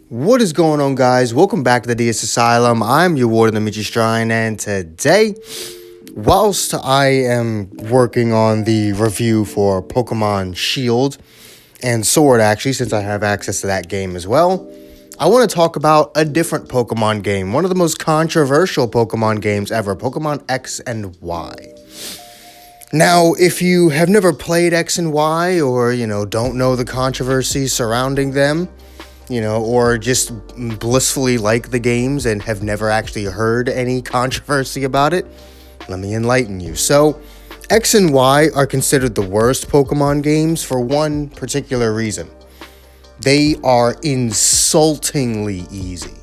What is going on, guys? Welcome back to the DS Asylum. I'm your warden, Michi Strine, and today, whilst I am working on the review for Pokemon Shield and Sword, actually, since I have access to that game as well, I want to talk about a different Pokemon game, one of the most controversial Pokemon games ever, Pokemon X and Y. Now, if you have never played X and Y or, don't know the controversy surrounding them, or just blissfully like the games and have never actually heard any controversy about it, let me enlighten you. So, X and Y are considered the worst Pokemon games for one particular reason. They are insultingly easy.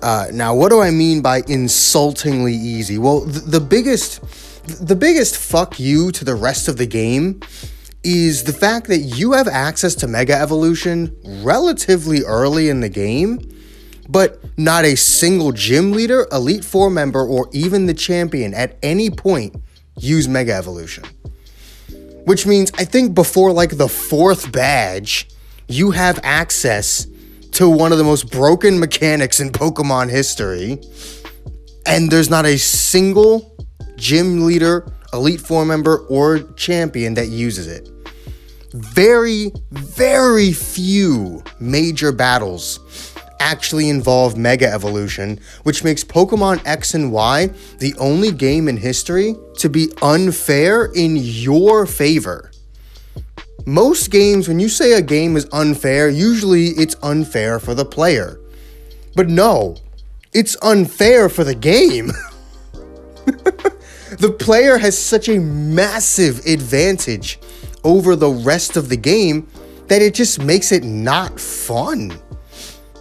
Now, what do I mean by insultingly easy? Well, the biggest fuck you to the rest of the game is the fact that you have access to Mega Evolution relatively early in the game, but not a single gym leader, Elite Four member, or even the champion at any point use Mega Evolution. Which means I think before like the fourth badge, you have access to one of the most broken mechanics in Pokemon history, and there's not a single gym leader, Elite Four member, or champion that uses it. Very, very few major battles actually involve Mega Evolution, which makes Pokemon X and Y the only game in history to be unfair in your favor. Most games, when you say a game is unfair, usually it's unfair for the player. But no, it's unfair for the game. The player has such a massive advantage over the rest of the game that it just makes it not fun.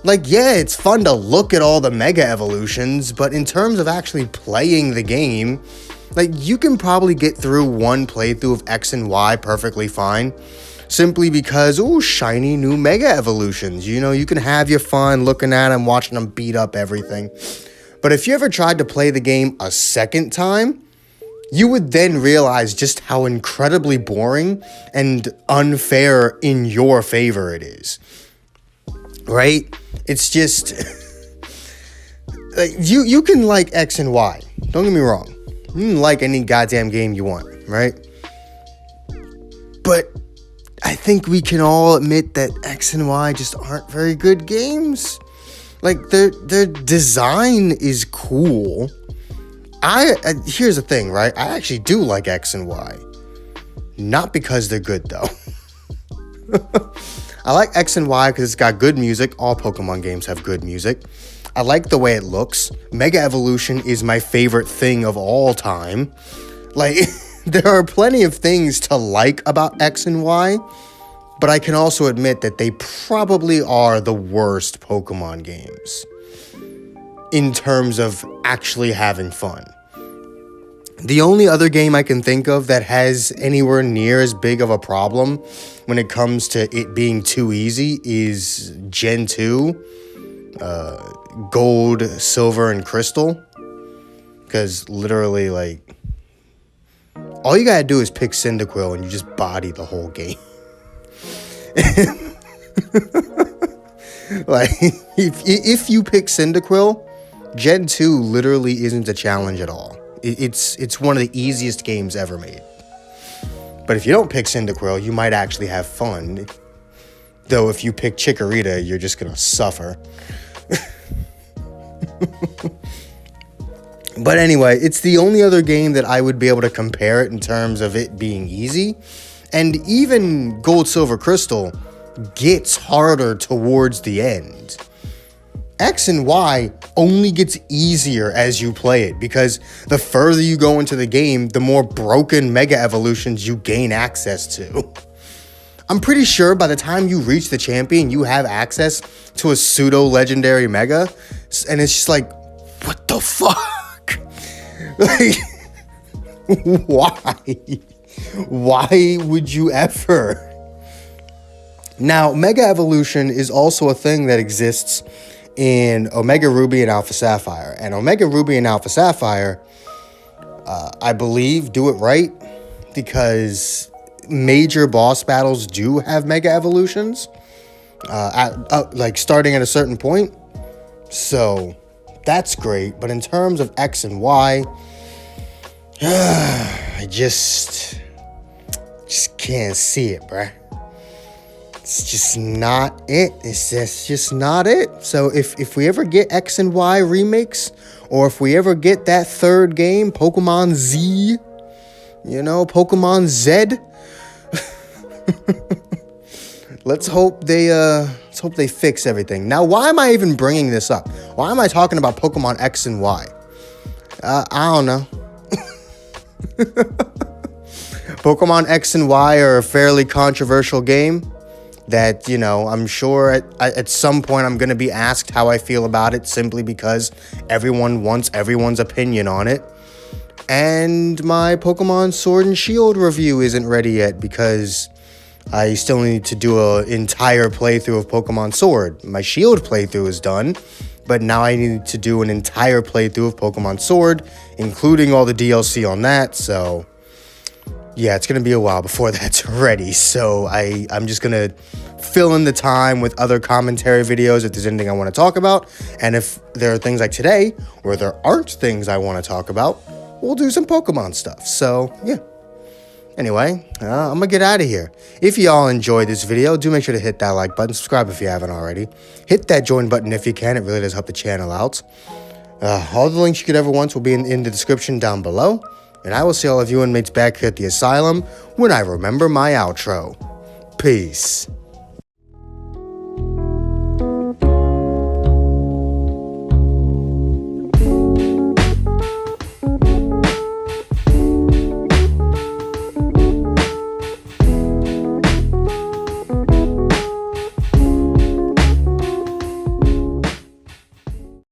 Like, yeah, it's fun to look at all the Mega Evolutions, but in terms of actually playing the game, like, you can probably get through one playthrough of X and Y perfectly fine, simply because, shiny new Mega Evolutions. You can have your fun looking at them, watching them beat up everything. But if you ever tried to play the game a second time, you would then realize just how incredibly boring and unfair in your favor it is. Right? It's just like you can like X and Y. Don't get me wrong. You can like any goddamn game you want, right? But I think we can all admit that X and Y just aren't very good games. Like, their design is cool. Here's the thing, right? I actually do like X and Y. Not because they're good, though. I like X and Y because it's got good music. All Pokemon games have good music. I like the way it looks. Mega Evolution is my favorite thing of all time. Like, there are plenty of things to like about X and Y, but I can also admit that they probably are the worst Pokemon games in terms of actually having fun. The only other game I can think of that has anywhere near as big of a problem when it comes to it being too easy is Gen 2, Gold, Silver, and Crystal. Because literally, like, all you gotta do is pick Cyndaquil and you just body the whole game. Like, if you pick Cyndaquil, Gen 2 literally isn't a challenge at all. It's one of the easiest games ever made. But if you don't pick Cyndaquil, you might actually have fun. Though if you pick Chikorita, you're just gonna suffer. But anyway, it's the only other game that I would be able to compare it in terms of it being easy. And even Gold, Silver, Crystal gets harder towards the end. X and Y only gets easier as you play it, because the further you go into the game, the more broken Mega Evolutions you gain access to. I'm pretty sure by the time you reach the champion, you have access to a pseudo-legendary Mega, and it's just like, what the fuck? Like, why? Why would you ever? Now, Mega Evolution is also a thing that exists in Omega Ruby and Alpha Sapphire. And Omega Ruby and Alpha Sapphire, I believe, do it right, because major boss battles do have Mega Evolutions. like starting at a certain point. So that's great. But in terms of X and Y, I just can't see it, bruh. It's just not it. It's just not it. So if we ever get X and Y remakes, or if we ever get that third game, Pokemon Z, Pokemon Z, let's hope they fix everything. Now, why am I even bringing this up? Why am I talking about Pokemon X and Y? I don't know. Pokemon X and Y are a fairly controversial game that, I'm sure at some point I'm going to be asked how I feel about it, simply because everyone wants everyone's opinion on it. And my Pokemon Sword and Shield review isn't ready yet because I still need to do an entire playthrough of Pokemon Sword. My Shield playthrough is done, but now I need to do an entire playthrough of Pokemon Sword, including all the DLC on that, so yeah, it's going to be a while before that's ready. So I'm just going to fill in the time with other commentary videos if there's anything I want to talk about. And if there are things like today where there aren't things I want to talk about, we'll do some Pokemon stuff. So yeah. Anyway, I'm going to get out of here. If y'all enjoyed this video, do make sure to hit that like button. Subscribe if you haven't already. Hit that join button if you can. It really does help the channel out. All the links you could ever want will be in the description down below. And I will see all of you inmates back here at the asylum when I remember my outro. Peace.